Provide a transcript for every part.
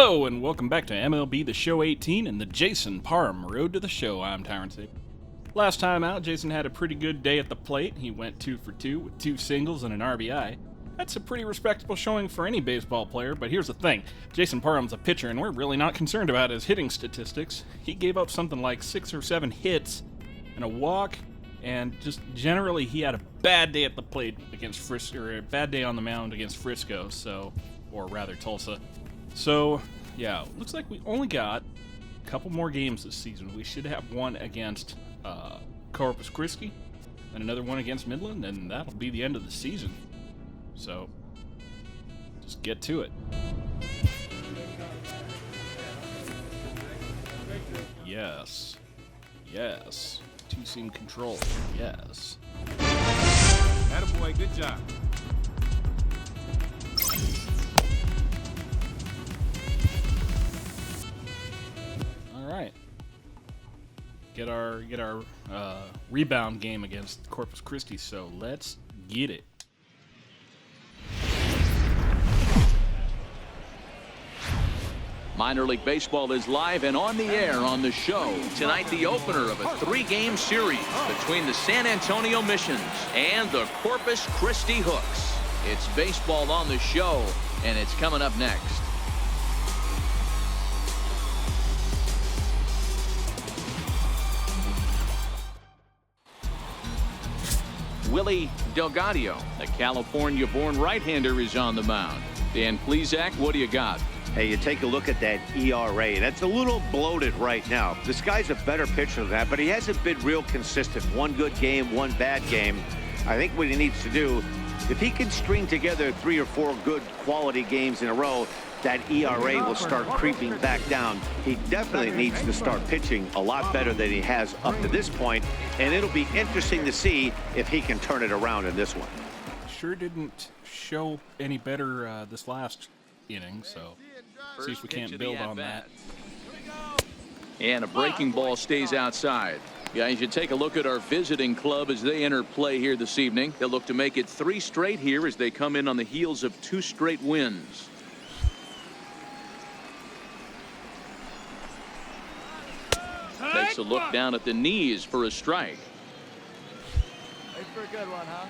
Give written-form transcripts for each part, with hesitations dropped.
Hello and welcome back to MLB The Show 18 and the Jason Parham Road to the Show. I'm Tyrant Saber. Last time out, Jason had a pretty good day at the plate. He went 2 for 2 with 2 singles and an RBI. That's a pretty respectable showing for any baseball player, but here's the thing. Jason Parham's a pitcher and we're really not concerned about his hitting statistics. He gave up something like 6 or 7 hits and a walk, and just generally he had a bad day at the plate against Frisco, or a bad day on the mound against Frisco, or rather Tulsa. So, yeah, looks like we only got a couple more games this season. We should have one against Corpus Christi and another one against Midland, and that'll be the end of the season. So, just get to it. Yes. Yes. Two-seam control. Yes. Attaboy, good job. Alright. Get our rebound game against Corpus Christi, so let's get it. Minor League Baseball is live and on the air on the show. Tonight, the opener of a 3-game series between the San Antonio Missions and the Corpus Christi Hooks. It's baseball on the show, and it's coming up next. Willie Delgadio, the California-born right-hander, is on the mound. Dan Plesac, what do you got? Hey, you take a look at that ERA. That's a little bloated right now. This guy's a better pitcher than that, but he hasn't been real consistent. One good game, one bad game. I think what he needs to do, if he can string together 3 or 4 good quality games in a row, that ERA will start creeping back down. He definitely needs to start pitching a lot better than he has up to this point, and it'll be interesting to see if he can turn it around in this one. Sure didn't show any better this last inning, so see if we can't build on that. And a breaking ball stays outside. Guys, you take a look at our visiting club as they enter play here this evening. They'll look to make it 3 straight here as they come in on the heels of 2 straight wins. Takes a look down at the knees for a strike. Wait for a good one, huh?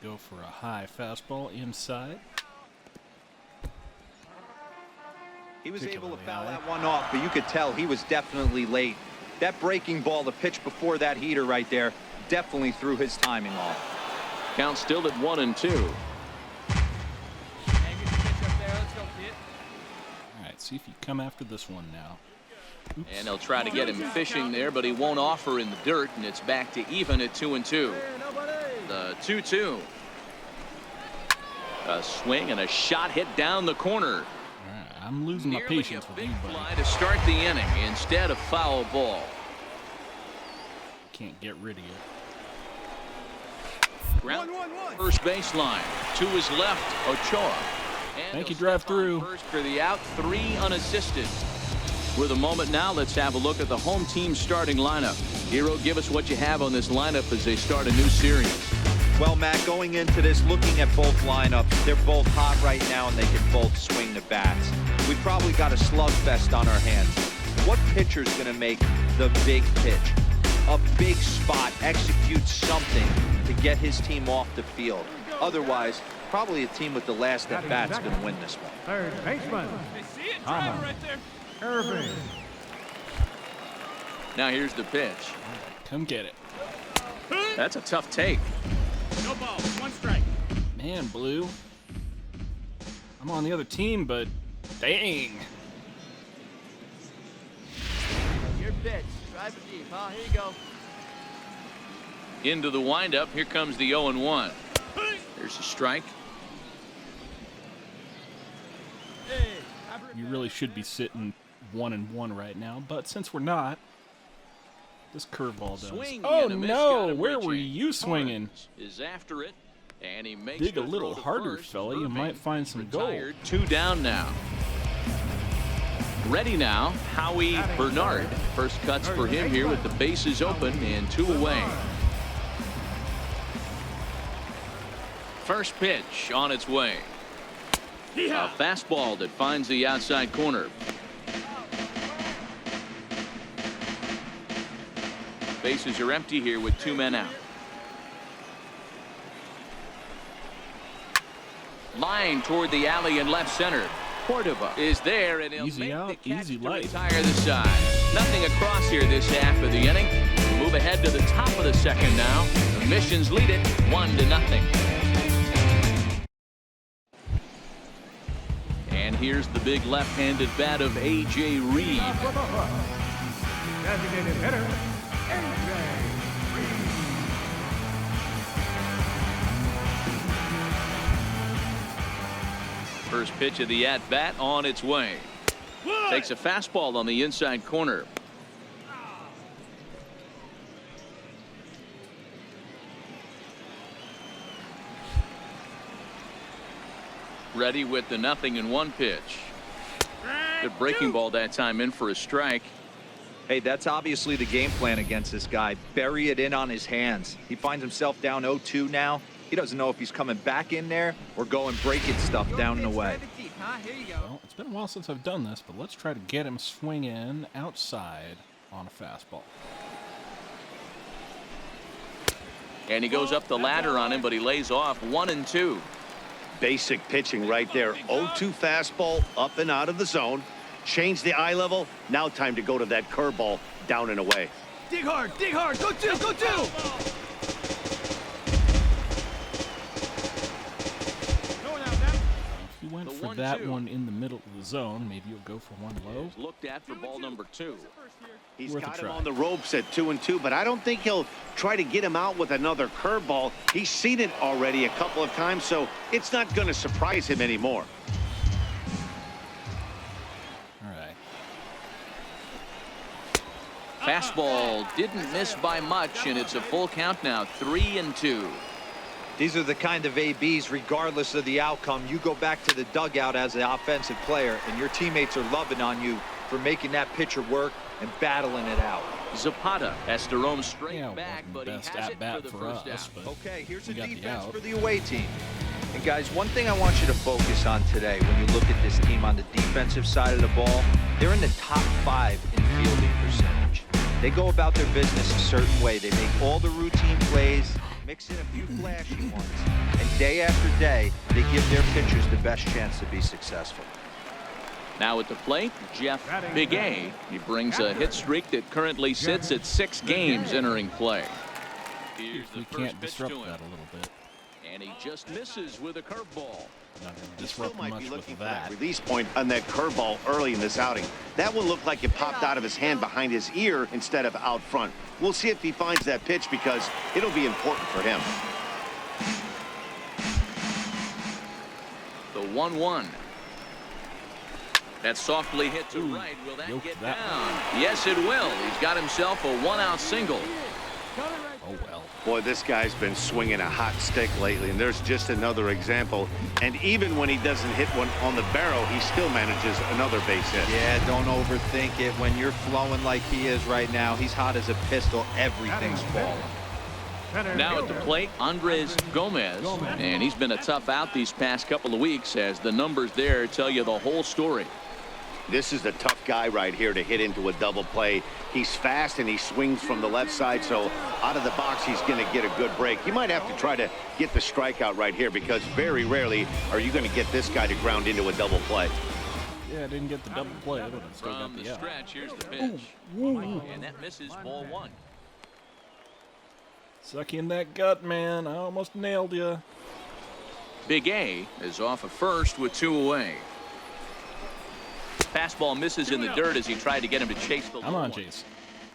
Go for a high fastball inside. He was able to foul that one off, but you could tell he was definitely late. That breaking ball, the pitch before that heater right there, definitely threw his timing off. Count still at 1-2. All right, see if you come after this one now. Oops. And they'll try to get him fishing there, but he won't offer in the dirt, and it's back to even at 2-2. The 2-2. A swing and a shot hit down the corner. I'm losing my patience with you, buddy. Fly to start the inning instead of foul ball. Can't get rid of you. Ground first baseline. To his left, Ochoa. Thank you, drive through. First for the out, 3 unassisted. With a moment now, let's have a look at the home team starting lineup. Hero, give us what you have on this lineup as they start a new series. Well, Matt, going into this, looking at both lineups, they're both hot right now and they can both swing the bats. We've probably got a slugfest on our hands. What pitcher's going to make the big pitch? A big spot, execute something to get his team off the field. Otherwise, probably a team with the last at bat's going to win this one. Third baseman. See it driving right there. Irving. Now here's the pitch. Come get it. That's a tough take. No ball, 1 strike. Man, Blue. I'm on the other team, but dang. Your pitch. Drive it deep, huh? Here you go. Into the windup. Here comes the 0-1. There's a strike. You really should be sitting 1-1 right now, but since we're not, this curveball does. Oh no! Where were you swinging? Is after it, and he makes Dig a little harder, fella. You might find some gold. 2 down now. Ready now, Howie Bernard. First cuts for him here with the bases open and 2 away. First pitch on its way. A fastball that finds the outside corner. Bases are empty here with 2 men out. Line toward the alley in left center. Cordova is there, and he'll Easy make out, the catch easy to life. retire the side. Nothing across here this half of the inning. We'll move ahead to the top of the second now. The Missions lead it 1-0. And here's the big left-handed bat of A.J. Reed. Designated hitter, A.J. First pitch of the at-bat on its way. Takes a fastball on the inside corner. Ready with the 0-1 pitch. Good breaking ball that time, in for a strike. Hey, that's obviously the game plan against this guy. Bury it in on his hands. He finds himself down 0-2 now. He doesn't know if he's coming back in there or going breaking stuff down and away. Well, it's been a while since I've done this, but let's try to get him swinging outside on a fastball. And he goes up the ladder on him, but he lays off 1-2. Basic pitching right there. 0-2 fastball up and out of the zone. Change the eye level. Now time to go to that curveball down and away. Dig hard, go two, go two. If you went for that one in the middle of the zone, maybe you'll go for one low. Looked at for ball number 2. He's Worth a got him try. on the ropes at 2-2, but I don't think he'll try to get him out with another curveball. He's seen it already a couple of times, so it's not going to surprise him anymore. All right. Fastball didn't miss by much, and it's a full count now, 3-2. These are the kind of ABs, regardless of the outcome. You go back to the dugout as an offensive player, and your teammates are loving on you for making that pitcher work and battling it out. Zapata has to roam straight Yeah, it back, wasn't but the he best has it at-bat for the for first us, out. but Okay, here's we the got the defense out. for the away team. And guys, one thing I want you to focus on today when you look at this team on the defensive side of the ball, they're in the top 5 in fielding percentage. They go about their business a certain way. They make all the routine plays, mix in a few flashy ones, and day after day, they give their pitchers the best chance to be successful. Now at the plate, Jeff Big A. He brings a hit streak that currently sits at 6 games entering play. Here's We the first can't pitch disrupt to him, that a little bit. and he just misses with a curveball. Not going to He still disrupt might much be with looking for that that. release point on that curveball early in this outing. That one looked like it popped out of his hand behind his ear instead of out front. We'll see if he finds that pitch because it'll be important for him. The 1-1. That softly hit to Ooh, right. Will that yoked get that down? Yes, it will. He's got himself a 1-out single. Oh, well. Boy, this guy's been swinging a hot stick lately, and there's just another example. And even when he doesn't hit one on the barrel, he still manages another base hit. Yeah, don't overthink it. When you're flowing like he is right now, he's hot as a pistol. Everything's falling. Now at the plate, Andres Gomez, and he's been a tough out these past couple of weeks as the numbers there tell you the whole story. This is the tough guy right here to hit into a double play. He's fast and he swings from the left side, so out of the box he's going to get a good break. You might have to try to get the strikeout right here because very rarely are you going to get this guy to ground into a double play. Yeah, I didn't get the double play, but I still got From the the out. stretch, here's the pitch. And that misses ball 1. Suck in that gut, man. I almost nailed you. Big A is off of first with 2 away. Fastball misses in the dirt as he tried to get him to chase the Come low on, one. Jason.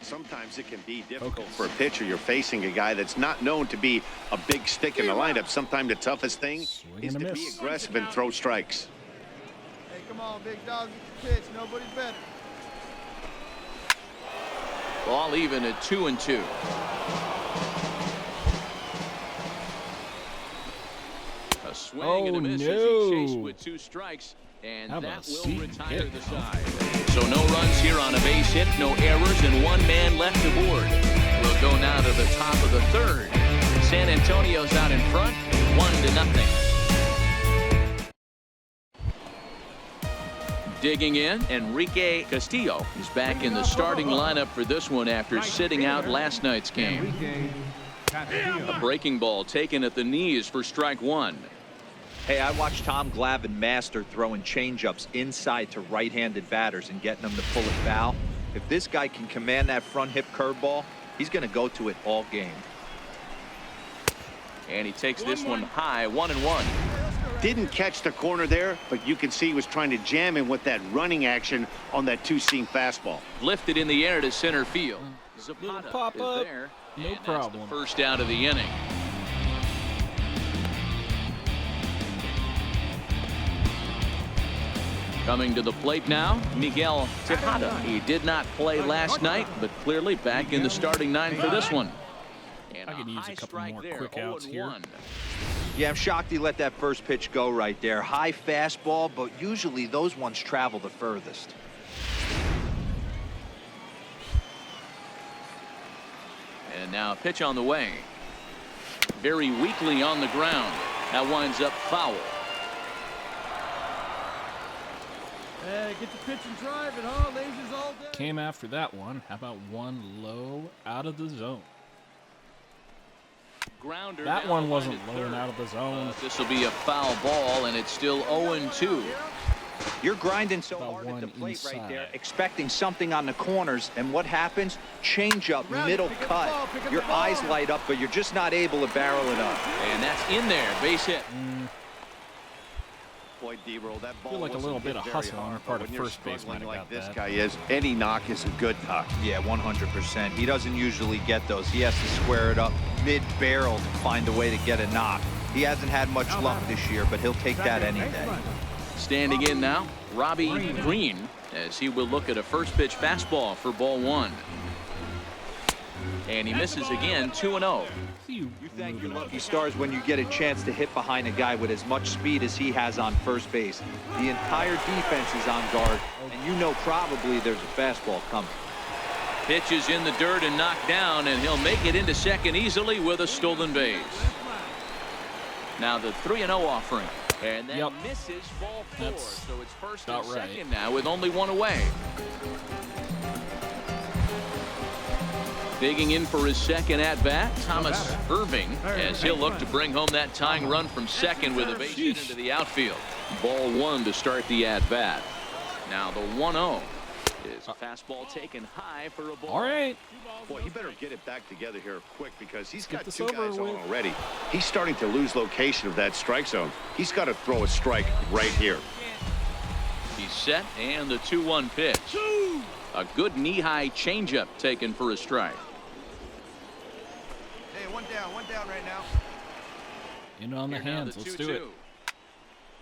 Sometimes it can be difficult Focus. for a pitcher. You're facing a guy that's not known to be a big stick in the lineup. Sometimes the toughest thing Swing is and to a be miss. aggressive and throw strikes. Hey, come on, big dog, get the pitch. Nobody's better. Ball even at 2-2. A swing and a miss as he chased no. with 2 strikes, and How that about will seat retire hit? the side. So no runs here on a base hit, no errors, and 1 man left aboard. We'll go now to the top of the 3rd. San Antonio's out in front, 1-0. Digging in, Enrique Castillo. He's back in the starting lineup for this one after sitting out last night's game. A breaking ball taken at the knees for strike one. Hey, I watched Tom Glavine master throwing changeups inside to right-handed batters and getting them to pull it foul. If this guy can command that front hip curveball, he's going to go to it all game. And he takes this one high, 1-1. Didn't catch the corner there, but you can see he was trying to jam him with that running action on that two-seam fastball. Lifted in the air to center field. Little Zapata pop is up. there. No And that's problem. the first out of the inning. Coming to the plate now, Miguel Tejada. He did not play last night, but clearly back in the starting nine for this one. And I could use a couple strike more there, quick outs here. 0-1. Yeah, I'm shocked he let that first pitch go right there. High fastball, but usually those ones travel the furthest. And now a pitch on the way. Very weakly on the ground. That winds up foul. Hey, get your pitch and drive it, huh? Lasers all day. Came after that one. How about one low out of the zone? Grounder That down one the wasn't line at low and third. out of the zone. This will be a foul ball, and it's still 0-2. You're grinding so About hard at the one plate right there, inside. expecting something on the corners, and what happens? Change up, Around it, middle pick up the ball, cut. pick up Your the ball. eyes light up, but you're just not able to barrel it up. And that's in there, base hit. Boy, D-roll, that ball Feel like a little wasn't bit of hit hustle very on the hard, part but of when you're first baseman struggling about like this that. guy is, any knock is a good knock. Yeah, 100%. He doesn't usually get those. He has to square it up mid-barrel to find a way to get a knock. He hasn't had much luck this year, but he'll take that any day. Standing in now, Robbie Green, as he will look at a first pitch fastball for ball one. And he misses again, 2-0. You thank your lucky stars when you get a chance to hit behind a guy with as much speed as he has on first base. The entire defense is on guard, and you know probably there's a fastball coming. Pitch is in the dirt and knocked down, and he'll make it into second easily with a stolen base. Now the 3-0 offering. And that Yep. misses ball four. That's So it's first about and right. second now with only one away. Digging in for his second at-bat, Thomas Irving, as he'll look to bring home that tying run from second with a base hit into the outfield. Ball one to start the at-bat. Now the 1-0 is a fastball taken high for a ball. All right. Boy, he better get it back together here quick because he's Get got this two over guys on with. already. He's starting to lose location of that strike zone. He's got to throw a strike right here. He's set, and the 2-1 pitch. A good knee-high changeup taken for a strike. Hey, one down right now. In on the Here now hands. the Let's 2-2. do it.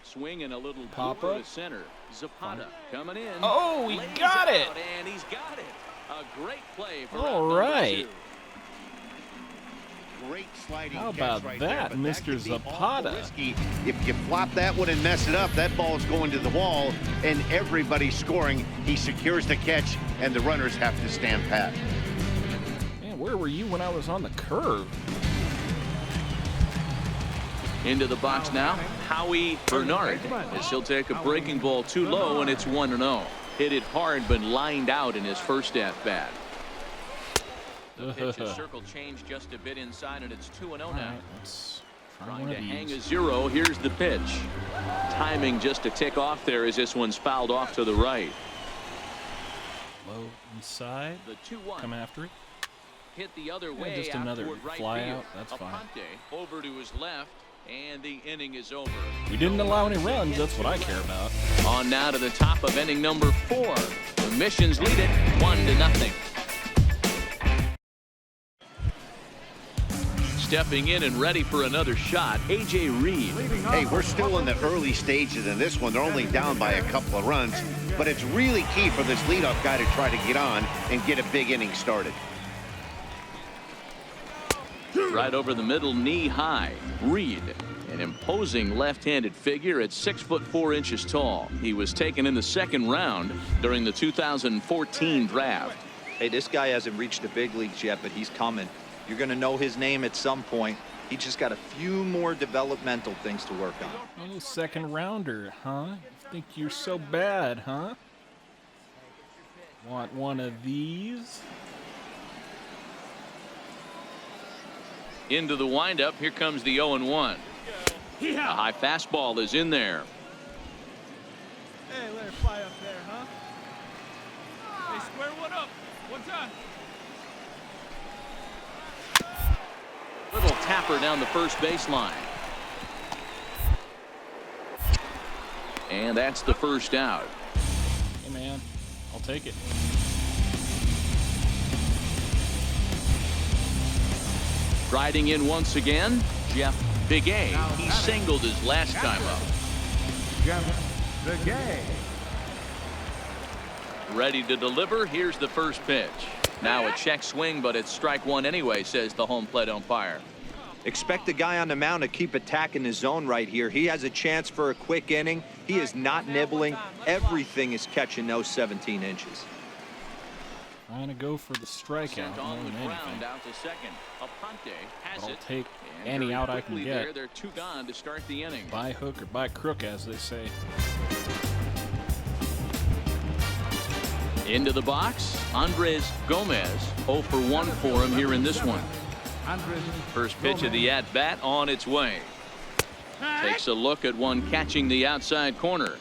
Swing and a little Pop pop up. to center. Zapata coming in. Oh, he Lays got it. out, and he's got it. A great play for All out number right. two. Great sliding How catch about right that, there, but Mr. could be awful Zapata? risky. If you flop that one and mess it up, that ball's going to the wall, and everybody's scoring. He secures the catch, and the runners have to stand pat. Man, where were you when I was on the curve? Into the box now, Howie Bernard, as he'll take a breaking ball too low, and it's 1-0. Hit it hard, but lined out in his first at-bat. The pitch is circle changed just a bit inside, and it's 2-0 All now. right, let's try Trying one to of hang a these. 0. Here's the pitch. Timing just a tick off there as this one's fouled off to the right. Low inside. The 2-1 Come after it. hit the other Yeah, way. just out another toward right fly field. out. That's fine. Aponte over to his left, and the inning is over. We didn't allow any runs. That's what I care about. On now to the top of inning number 4. The Missions lead it 1-0. Stepping in and ready for another shot, A.J. Reed. Hey, we're still in the early stages in this one. They're only down by a couple of runs, but it's really key for this leadoff guy to try to get on and get a big inning started. Right over the middle, knee high. Reed, an imposing left-handed figure at 6'4" tall. He was taken in the second round during the 2014 draft. Hey, this guy hasn't reached the big leagues yet, but he's coming. You're going to know his name at some point. He just got a few more developmental things to work on. Oh, second rounder, huh? If Think you're so bad, huh? Want one of these? Into the windup. Here comes the 0-1. A high fastball is in there. Hey, let her fly up there, huh? Hey, square one up. One time. Little tapper down the first baseline. And that's the first out. Hey, man. I'll take it. Riding in once again, Jeff Big A. He singled his last time up. Jeff Big A. Ready to deliver. Here's the first pitch. Now a check swing, but it's strike one anyway, says the home plate umpire. Expect the guy on the mound to keep attacking the zone right here. He has a chance for a quick inning. He is not nibbling. Everything is catching those 17 inches. Trying to go for the strikeout more than anything. Out to second. Aponte has I'll it. take And any very out I can quickly get. They're two gone to start the inning. By hook or by crook, as they say. Into the box, Andres Gomez. 0 for 1 for him here in this one. First pitch of the at-bat on its way. Takes a look at one catching the outside corner.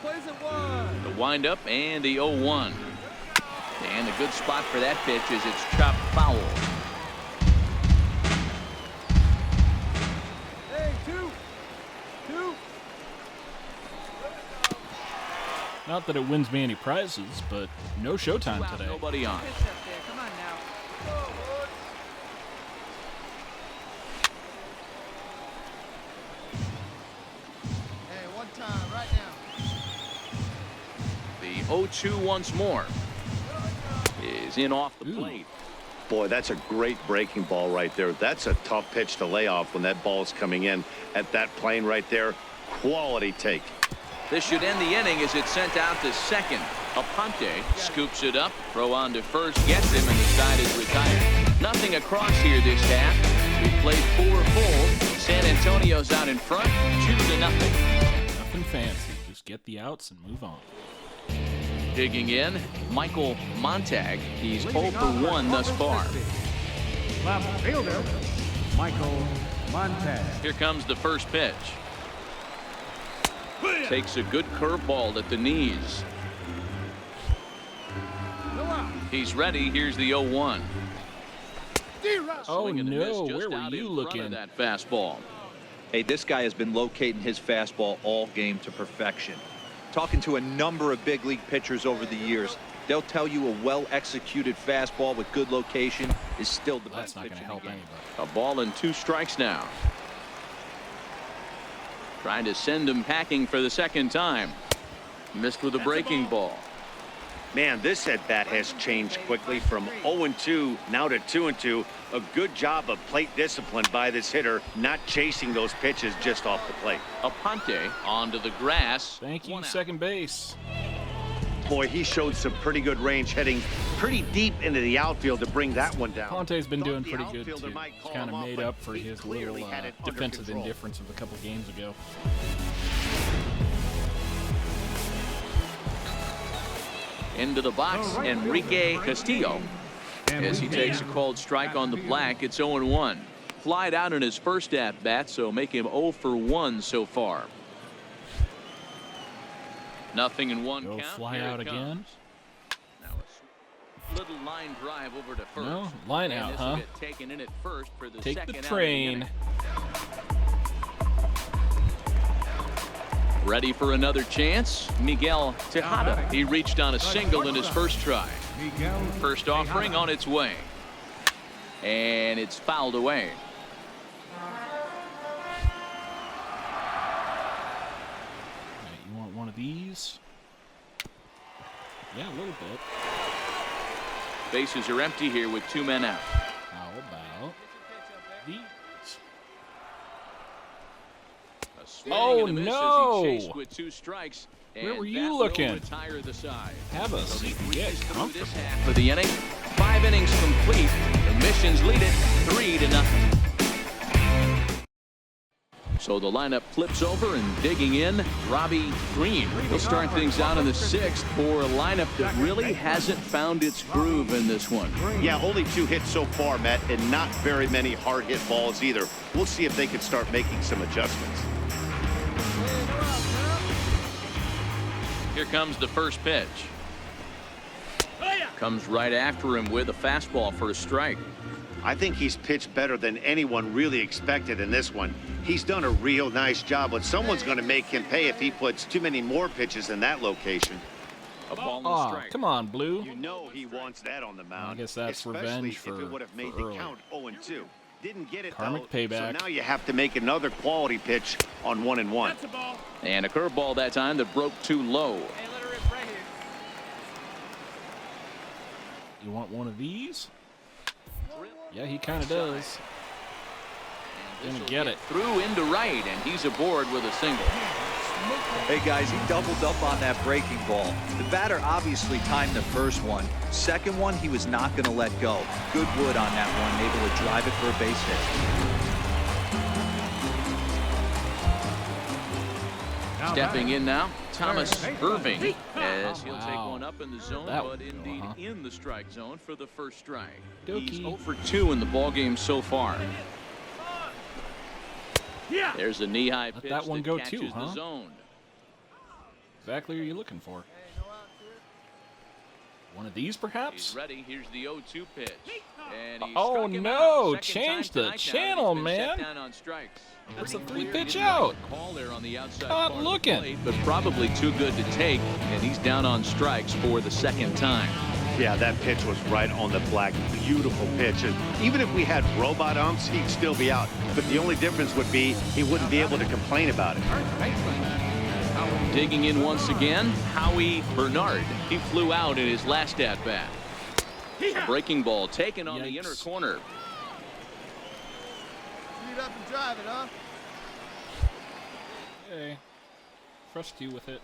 Plays at one. The windup and the 0-1. And a good spot for that pitch is it's chopped foul. Hey, two. Not that it wins me any prizes, but no showtime today. Nobody on. Come on now. Hey, one time, right now. The 0-2 once more is in off the plate. Boy, that's a great breaking ball right there. That's a tough pitch to lay off when that ball is coming in at that plane right there. Quality take. This should end the inning as it's sent out to second. Aponte scoops it up, throw on to first, gets him, and the side is retired. Nothing across here this half. We've played 4 full. San Antonio's out in front, 2-0. Nothing fancy. Just get the outs and move on. Digging in, Michael Montag. He's 0 for 1 thus far. Left fielder, Michael Montez. Here comes the first pitch. Takes a good curveball at the knees. He's ready. Here's the 0-1. Oh Swing and a miss no, just where were out you in front of looking? that fastball. Hey, this guy has been locating his fastball all game to perfection. Talking to a number of big league pitchers over the years, they'll tell you a well-executed fastball with good location is still the That's best not pitch going to in the help game. anybody. A ball and 2 strikes now. Trying to send him packing for the second time. Missed with a breaking ball. Man, this at-bat has changed quickly from 0-2 now to 2-2. A good job of plate discipline by this hitter, not chasing those pitches just off the plate. Aponte onto the grass. Thank you, 1 out. second base. Boy, he showed some pretty good range, heading pretty deep into the outfield to bring that one down. Ponte's been doing Thought the pretty good, outfielder too. might He's call kind him of off, made but up for he his clearly little had it under defensive control. indifference of a couple games ago. Into the box, Enrique Castillo. As he takes a called strike on the black, it's 0-1. Flied out in his first at-bat, so make him 0 for 1 so far. Nothing in one Go count. fly Here out it again. comes. Now a little line drive over to first. No, line And out, this will huh? get taken in at first for the Take second the out of train. inning. Ready for another chance? Miguel Tejada. He reached on a single in his first try. First offering on its way. And it's fouled away. Right, you want one of these? Yeah, a little bit. Bases are empty here with 2 men out. How about these? A swing Oh, and a miss no! as he chased with 2 strikes. Where And were you that will looking? retire the side. Have a So he seat. Get breezes through comfortable. this half of the inning. 5 innings complete. The Missions lead it 3-0. So the lineup flips over, and digging in, Robbie Green. He'll start things out in the 6th for a lineup that really hasn't found its groove in this one. Yeah, only 2 hits so far, Matt, and not very many hard hit balls either. We'll see if they can start making some adjustments. Here comes the first pitch. Comes right after him with a fastball for a strike. I think he's pitched better than anyone really expected in this one. He's done a real nice job, but someone's going to make him pay if he puts too many more pitches in that location. A ball and a Oh, strike. come on, Blue. You know he wants that on the mound. I guess that's especially revenge if for it would have made earlier. the count 0-2. Didn't get it Karmic though, payback. So now you have to make another quality pitch on 1-1. And a curveball that time that broke too low. You want one of these? Yeah, he kind of does. Gonna get it. Through into right, and he's aboard with a single. Hey guys, he doubled up on that breaking ball. The batter obviously timed the first one. Second one, he was not going to let go. Good wood on that one, able to drive it for a base hit. Stepping in now, Thomas Irving, as he'll take Wow. one up in the zone, That but would go, indeed huh? in the strike zone for the first strike. Dokey. He's 0 for 2 in the ballgame so far. There's a knee-high pitch that one go catches too, huh? the zone. Exactly what you're looking for. One of these, perhaps? He's ready. Here's the 0-2 pitch. And he Oh, struck him no. out. Second Change time the tonight now. channel, He's been man. set down on strikes. That's a Pretty 3-pitch clear. out. Didn't call there on the outside Not part of the looking. plate, but probably too good to take, and he's down on strikes for the second time. Yeah, that pitch was right on the black. Beautiful pitch. And even if we had robot umps, he'd still be out. But the only difference would be he wouldn't be able to complain about it. Digging in once again, Howie Bernard. He flew out in his last at-bat. A breaking ball taken on the Yikes. inner corner. Speed up and drive it, huh? Okay. Trust you with it.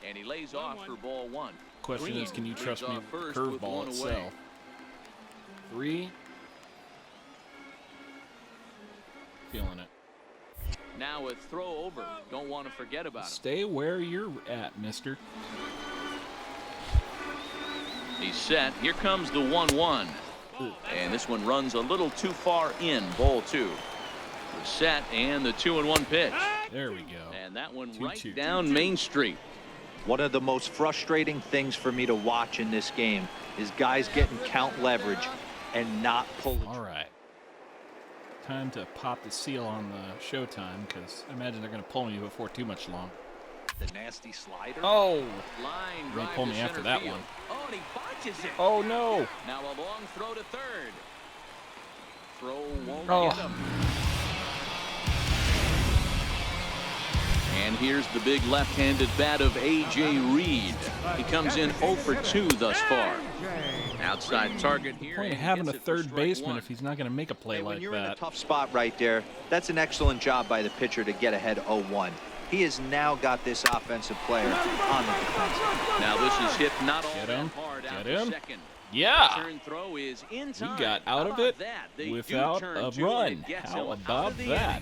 And he lays off for ball 1. Question Green is, can you leads trust me off with the first with curveball one away. itself? 3. Feeling it. Now a throw over. Don't want to forget about him. Stay where you're at, mister. He's set. Here comes the 1-1. And this one runs a little too far in. Ball 2. The set and the 2-1 pitch. There we go. And that one 2-2. right down Main Street. One of the most frustrating things for me to watch in this game is guys getting count leverage and not pulling. All right. Time to pop the seal on the showtime, because I imagine they're going to pull me before too much long. The nasty slider. Oh! Line You're going drive to pull to me after center that field. one. Oh, and he botches it. Oh, no! Now a long throw to third. Throw won't Oh. get him. And here's the big left-handed bat of A.J. Reed. He comes in 0 for 2 thus far. Outside target here. Point of and having a gets it for third strike baseman 1. if he's not going to make a play Hey, when like you're in a that. tough spot right there, that's an excellent job by the pitcher to get ahead 0-1. He has now got this offensive player on the defense. Now this is hit not all Get that him. hard out Get to him. second. Yeah! Turn throw is in time. got out How of about it that? They without do turn a two, and run. it gets How him out about of the that?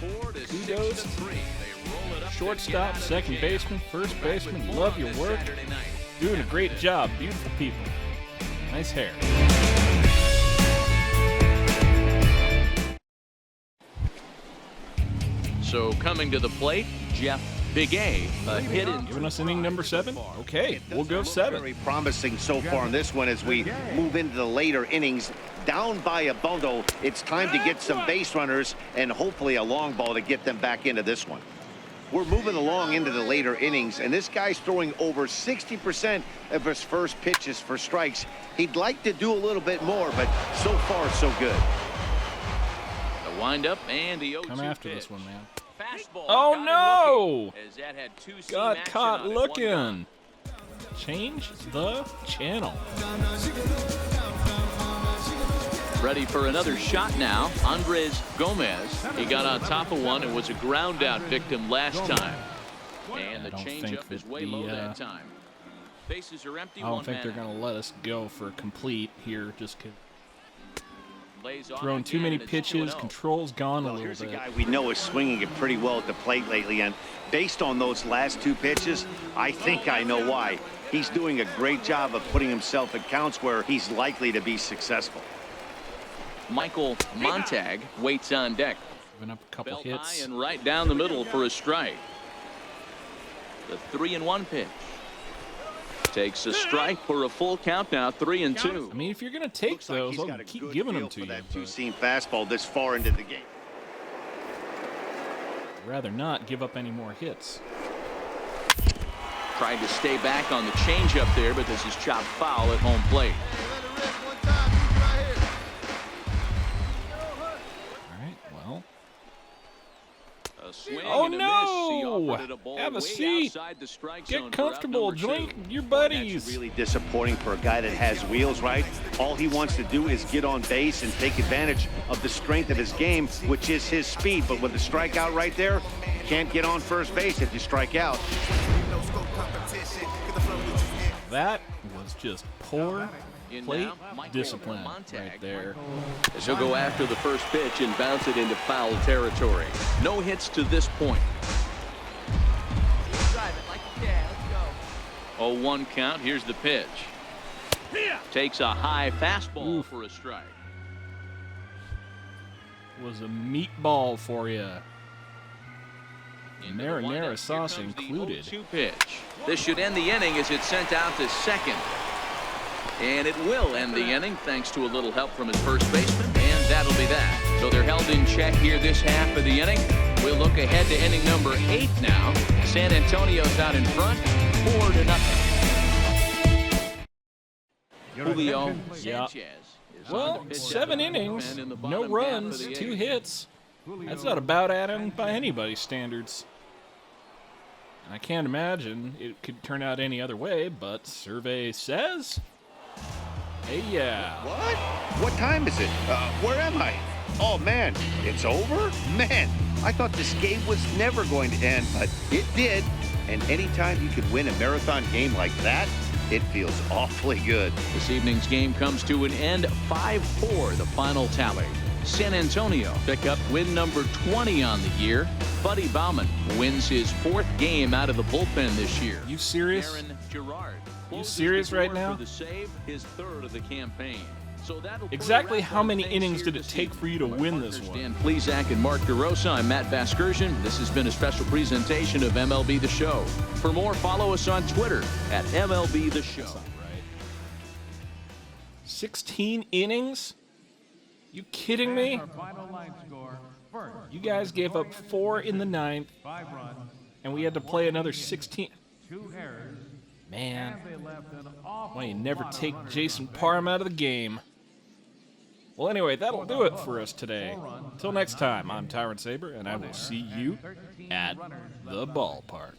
inning. 4 to 6 Kudos. to 3. They roll it up to Shortstop, get out of the second jam. baseman, first Back baseman, with more love on your this work. Saturday night. Doing a great job. Beautiful people. Nice hair. So coming to the plate, Jeff Big A, a hit in Giving us inning number 7? Okay, we'll go 7. Very promising so far in this one as we move into the later innings. Down by a bundle, it's time to get some base runners and hopefully a long ball to get them back into this one. We're moving along into the later innings, and this guy's throwing over 60% of his first pitches for strikes. He'd like to do a little bit more, but so far so good. the windup and the 0-2 Come after pitch. this one, man. Fastball. Oh, got him no! looking, as that had 2 seam Got action caught on it, 1 looking. down. Change the channel. Ready for another shot now. Andres Gomez. He got on top of one and was a ground out victim last time. And the I don't changeup think is that way the, low that time. Bases are empty. I don't one think they're man going to let us go for complete here just 'cause Throwing too many pitches, control's gone a little Here's a bit. guy we know is swinging it pretty well at the plate lately, and based on those last 2 pitches, I think I know why. He's doing a great job of putting himself at counts where he's likely to be successful. Michael Montag waits on deck. Giving up a couple Belt hits. high and right down the middle for a strike. The 3-1 pitch. Takes a strike for a full count now, 3-2. I mean, if you're going to take Looks like those, he's I'll got a keep good giving feel them to for you. that But two-seam fastball this far into the game. I'd rather not give up any more hits. Tried to stay back on the changeup there, but this is chopped foul at home plate. Let it rip one time. He's right here. All right, well. A swing Oh, and a no! miss. He offered it a ball Have a way seat. outside the strike zone Get for out comfortable. number Join 2. your That's buddies. really disappointing for a guy that has wheels, right? All he wants to do is get on base and take advantage of the strength of his game, which is his speed. But with the strikeout right there, you can't get on first base if you strike out. That was just poor In plate now, Michael discipline Montag. right there. As he'll go after the first pitch and bounce it into foul territory. No hits to this point. Drive it like you can. Let's go. 0-1 count. Here's the pitch. Takes a high fastball Oof. for a strike. Was a meatball for you. Into the Marinara windup. Here sauce comes the included. 0-2 pitch. This should end the inning as it's sent out to second. And it will end the inning thanks to a little help from his first baseman. And that'll be that. So they're held in check here this half of the inning. We'll look ahead to inning number 8 now. San Antonio's out in front, 4-0. Julio Yeah. Sanchez is on Well, the pitch 7 at the innings, bullpen in the no bottom half of runs, the 2 inning. hits. That's not about Adam by anybody's standards. And I can't imagine it could turn out any other way, but survey says, hey, yeah. What? What time is it? Where am I? Oh, man, it's over? Man, I thought this game was never going to end, but it did. And anytime you can win a marathon game like that, it feels awfully good. This evening's game comes to an end, 5-4, the final tally. San Antonio pick up win number 20 on the year. Buddy Bauman wins his 4th game out of the bullpen this year. You serious? Aaron Girard closes serious the right door now? For the save, his 3rd of the campaign. So that'll Exactly how many things innings here did it this take evening. for you to My win this partners one? Dan Plesac and Mark DeRosa. I'm Matt Vasgersian. This has been a special presentation of MLB The Show. For more, follow us on Twitter at MLB The Show. That's not right. 16 innings? You kidding me? Our final line score. First, You guys gave up 4 in the 9th, 5 runs, and we had to play another 16. 2 errors, Man, and they left an awful why you never lot of take runners Jason on base. Parham out of the game. Well, anyway, that'll do it for us today. Until next time, I'm Tyrant Saber, and I will see you at the ballpark.